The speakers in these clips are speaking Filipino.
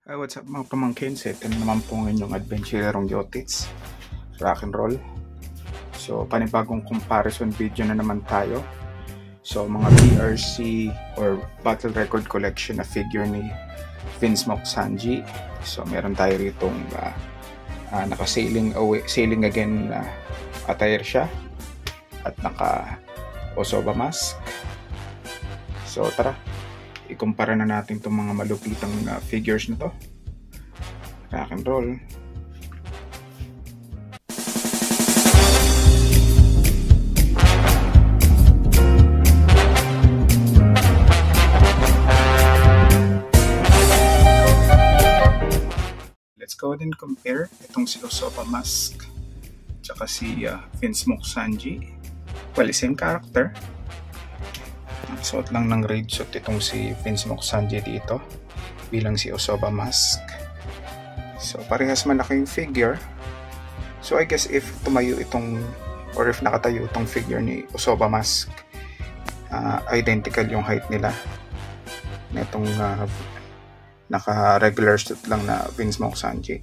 Hi, what's up mga pamangkin? Ito na naman po ang inyong adventurerong Yotits rock and roll. So panibagong comparison video na naman tayo. So mga BRC or Battle Record Collection na figure ni Vince Moksanji. So meron tayo ritong naka-sailing again attire siya at naka Osoba mask. So tara, ikumpara na natin itong mga malupitang figures na to. Rock and roll. Let's go ahead and compare itong si Osoba mask tsaka si Vince Moksanji. Well, same character. Suot lang ng raid suit itong si Vince Moksanji dito bilang si Osoba mask. So parehas man ako yung figure. So I guess if tumayo itong or if nakatayo itong figure ni Osoba mask, identical yung height nila na itong naka regular suit lang na Vince Moksanji.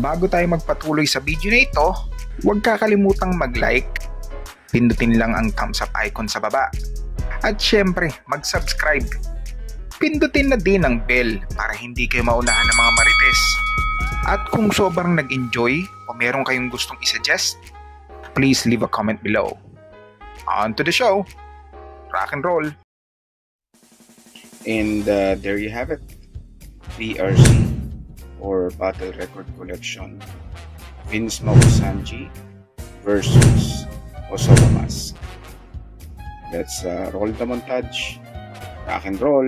Bago tayo magpatuloy sa video na ito, huwag kakalimutang mag-like, pindutin lang ang thumbs up icon sa baba, at syempre mag-subscribe. Pindutin na din ang bell para hindi kayo maunahan ng mga marites. At kung sobrang nag-enjoy o meron kayong gustong isuggest, please leave a comment below. On to the show! Rock and roll! And there you have it. BRC or Battle Record Collection Vince Moksanji versus Osoba mask. Let's roll the montage. Rock and roll.